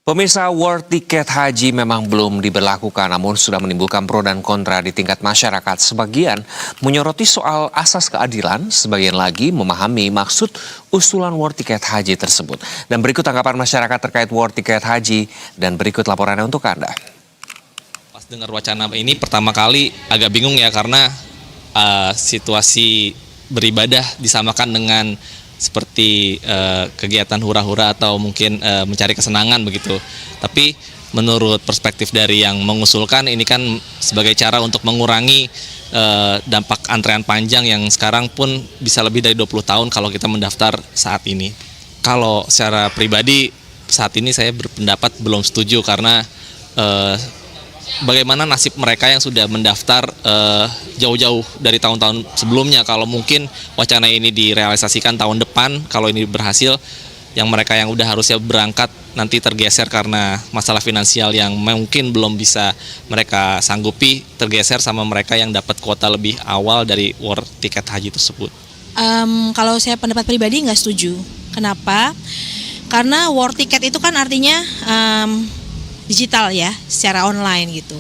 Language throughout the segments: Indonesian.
Pemirsa, war tiket haji memang belum diberlakukan, namun sudah menimbulkan pro dan kontra di tingkat masyarakat. Sebagian menyoroti soal asas keadilan, sebagian lagi memahami maksud usulan war tiket haji tersebut. Dan berikut tanggapan masyarakat terkait war tiket haji, dan berikut laporannya untuk Anda. Pas dengar wacana ini pertama kali agak bingung ya, karena situasi beribadah disamakan dengan seperti kegiatan hura-hura atau mungkin mencari kesenangan begitu. Tapi menurut perspektif dari yang mengusulkan, ini kan sebagai cara untuk mengurangi dampak antrean panjang yang sekarang pun bisa lebih dari 20 tahun kalau kita mendaftar saat ini. Kalau secara pribadi saat ini saya berpendapat belum setuju, karena bagaimana nasib mereka yang sudah mendaftar jauh-jauh dari tahun-tahun sebelumnya. Kalau mungkin wacana ini direalisasikan tahun depan, kalau ini berhasil, yang mereka yang udah harusnya berangkat nanti tergeser karena masalah finansial yang mungkin belum bisa mereka sanggupi, tergeser sama mereka yang dapat kuota lebih awal dari war tiket haji tersebut. Kalau saya pendapat pribadi nggak setuju. Kenapa? Karena war tiket itu kan artinya digital ya, secara online gitu.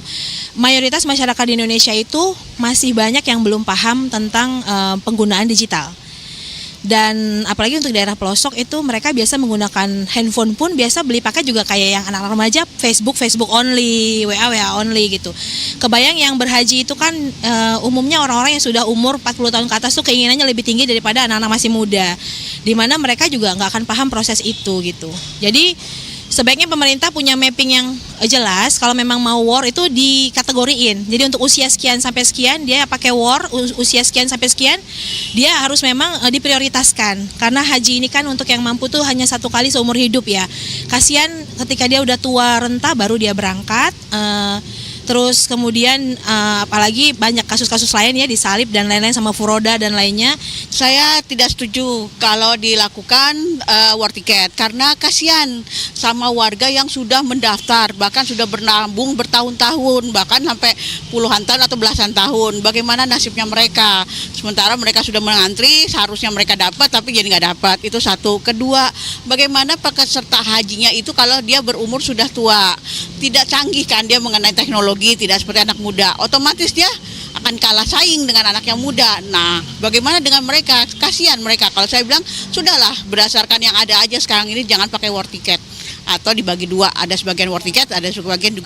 Mayoritas masyarakat di Indonesia itu masih banyak yang belum paham tentang penggunaan digital. Dan apalagi untuk daerah pelosok itu mereka biasa menggunakan handphone pun biasa beli paket juga kayak yang anak-anak remaja, Facebook only, WA only gitu. Kebayang yang berhaji itu kan umumnya orang-orang yang sudah umur 40 tahun ke atas tuh keinginannya lebih tinggi daripada anak-anak masih muda. Dimana mereka juga nggak akan paham proses itu gitu. Jadi sebaiknya pemerintah punya mapping yang jelas. Kalau memang mau war itu dikategoriin. Jadi untuk usia sekian sampai sekian dia pakai war, usia sekian sampai sekian dia harus memang diprioritaskan. Karena haji ini kan untuk yang mampu tuh hanya satu kali seumur hidup ya. Kasihan ketika dia udah tua renta baru dia berangkat. Terus kemudian apalagi banyak kasus-kasus lain ya, disalib dan lain-lain sama furoda dan lainnya. Saya tidak setuju kalau dilakukan war tiket, karena kasihan sama warga yang sudah mendaftar, bahkan sudah bernabung bertahun-tahun, bahkan sampai puluhan tahun atau belasan tahun. Bagaimana nasibnya mereka? Sementara mereka sudah mengantri, seharusnya mereka dapat tapi jadi nggak dapat. Itu satu. Kedua, bagaimana peserta hajinya itu kalau dia berumur sudah tua, tidak canggih kan dia mengenai teknologi, tidak seperti anak muda, otomatis dia akan kalah saing dengan anak yang muda. Nah, bagaimana dengan mereka? Kasihan mereka. Kalau saya bilang, sudahlah, berdasarkan yang ada aja sekarang ini, jangan pakai war tiket. Atau dibagi dua, ada sebagian war tiket, ada sebagian juga